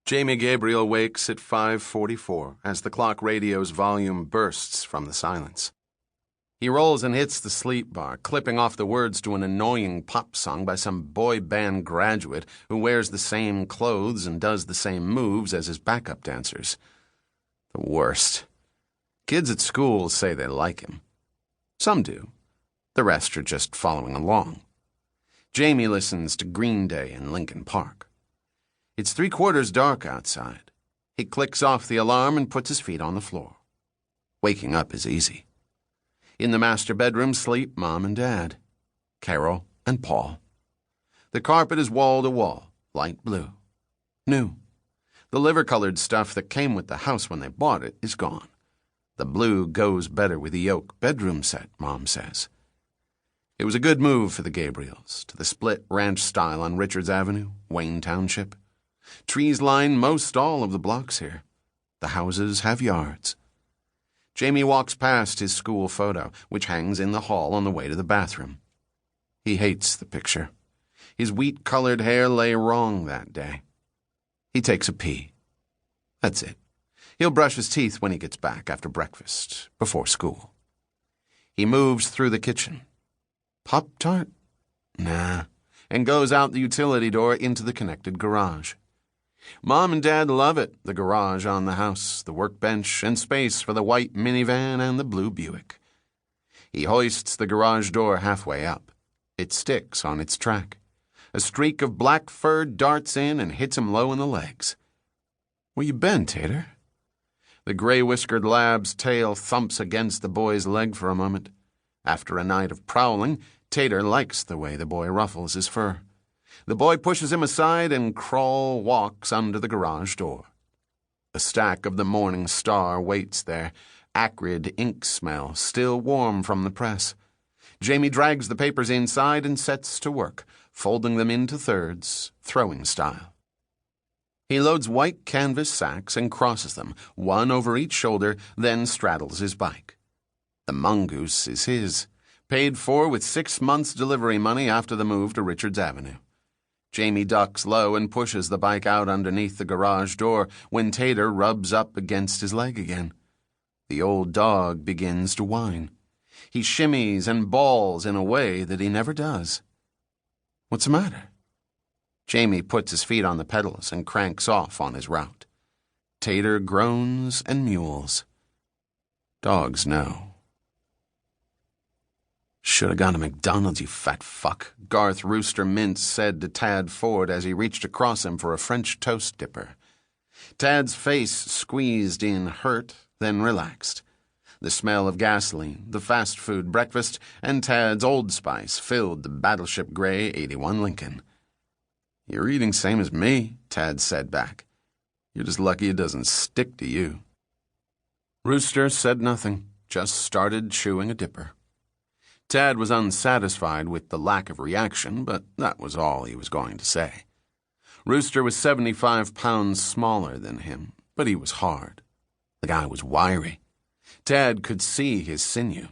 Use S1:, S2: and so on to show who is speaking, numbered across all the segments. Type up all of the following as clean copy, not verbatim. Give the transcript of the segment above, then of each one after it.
S1: Jamie Gabriel wakes at 5:44 as the clock radio's volume bursts from the silence. He rolls and hits the sleep bar, clipping off the words to an annoying pop song by some boy band graduate who wears the same clothes and does the same moves as his backup dancers. The worst. Kids at school say they like him. Some do. The rest are just following along. Jamie listens to Green Day in Lincoln Park. It's 3/4 dark outside. He clicks off the alarm and puts his feet on the floor. Waking up is easy. In the master bedroom sleep Mom and Dad, Carol and Paul. The carpet is wall to wall, light blue. New. The liver-colored stuff that came with the house when they bought it is gone. The blue goes better with the oak bedroom set, Mom says. It was a good move for the Gabriels, to the split ranch style on Richards Avenue, Wayne Township. Trees line most all of the blocks here. The houses have yards. Jamie walks past his school photo, which hangs in the hall on the way to the bathroom. He hates the picture. His wheat-colored hair lay wrong that day. He takes a pee. That's it. He'll brush his teeth when he gets back after breakfast, before school. He moves through the kitchen. Pop-Tart? Nah. And goes out the utility door into the connected garage. Mom and Dad love it, the garage on the house, the workbench, and space for the white minivan and the blue Buick. He hoists the garage door halfway up. It sticks on its track. A streak of black fur darts in and hits him low in the legs. Where you been, Tater? The gray-whiskered lab's tail thumps against the boy's leg for a moment. After a night of prowling, Tater likes the way the boy ruffles his fur. The boy pushes him aside and crawl walks under the garage door. A stack of the Morning Star waits there, acrid ink smell, still warm from the press. Jamie drags the papers inside and sets to work, folding them into thirds, throwing style. He loads white canvas sacks and crosses them, one over each shoulder, then straddles his bike. The mongoose is his, paid for with 6 months' delivery money after the move to Richards Avenue. Jamie ducks low and pushes the bike out underneath the garage door when Tater rubs up against his leg again. The old dog begins to whine. He shimmies and bawls in a way that he never does. What's the matter? Jamie puts his feet on the pedals and cranks off on his route. Tater groans and mewls. Dogs know. Should have gone to McDonald's, you fat fuck, Garth Rooster Mintz said to Tad Ford as he reached across him for a French toast dipper. Tad's face squeezed in hurt, then relaxed. The smell of gasoline, the fast food breakfast, and Tad's Old Spice filled the battleship gray 81 Lincoln. You're eating same as me, Tad said back. You're just lucky it doesn't stick to you. Rooster said nothing, just started chewing a dipper. Tad was unsatisfied with the lack of reaction, but that was all he was going to say. Rooster was 75 pounds smaller than him, but he was hard. The guy was wiry. Tad could see his sinew.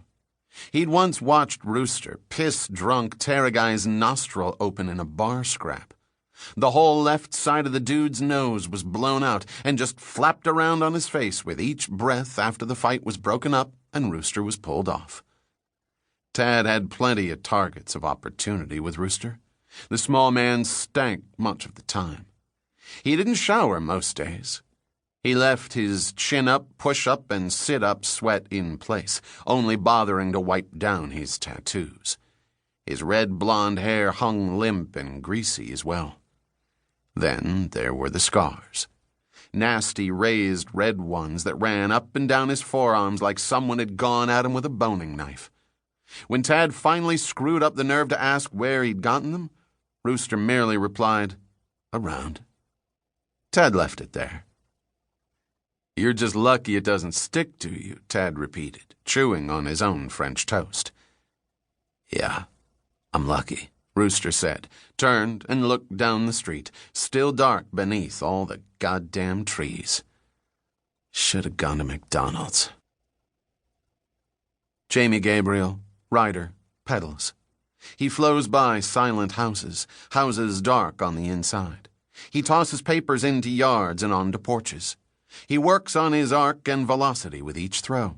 S1: He'd once watched Rooster, piss-drunk, tear a guy's nostril open in a bar scrap. The whole left side of the dude's nose was blown out and just flapped around on his face with each breath after the fight was broken up and Rooster was pulled off. Tad had plenty of targets of opportunity with Rooster. The small man stank much of the time. He didn't shower most days. He left his chin-up, push-up, and sit-up sweat in place, only bothering to wipe down his tattoos. His red blonde hair hung limp and greasy as well. Then there were the scars. Nasty raised red ones that ran up and down his forearms like someone had gone at him with a boning knife. When Tad finally screwed up the nerve to ask where he'd gotten them, Rooster merely replied, "Around." Tad left it there. You're just lucky it doesn't stick to you, Tad repeated, chewing on his own French toast. Yeah, I'm lucky, Rooster said, turned and looked down the street, still dark beneath all the goddamn trees. Should have gone to McDonald's. Jamie Gabriel, rider, pedals. He flows by silent houses, houses dark on the inside. He tosses papers into yards and onto porches. He works on his arc and velocity with each throw.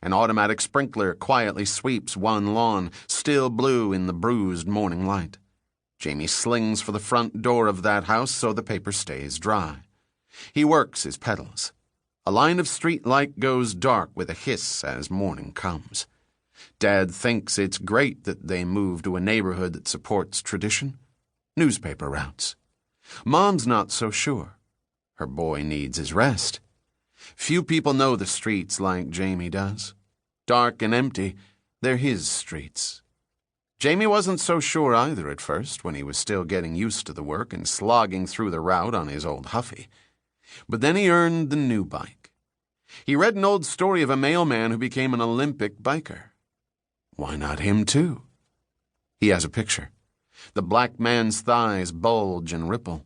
S1: An automatic sprinkler quietly sweeps one lawn, still blue in the bruised morning light. Jamie slings for the front door of that house so the paper stays dry. He works his pedals. A line of street light goes dark with a hiss as morning comes. Dad thinks it's great that they moved to a neighborhood that supports tradition. Newspaper routes. Mom's not so sure. Her boy needs his rest. Few people know the streets like Jamie does. Dark and empty, they're his streets. Jamie wasn't so sure either at first when he was still getting used to the work and slogging through the route on his old Huffy. But then he earned the new bike. He read an old story of a mailman who became an Olympic biker. Why not him too? He has a picture. The black man's thighs bulge and ripple.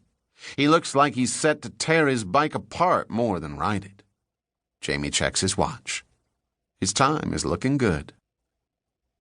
S1: He looks like he's set to tear his bike apart more than ride it. Jamie checks his watch. His time is looking good.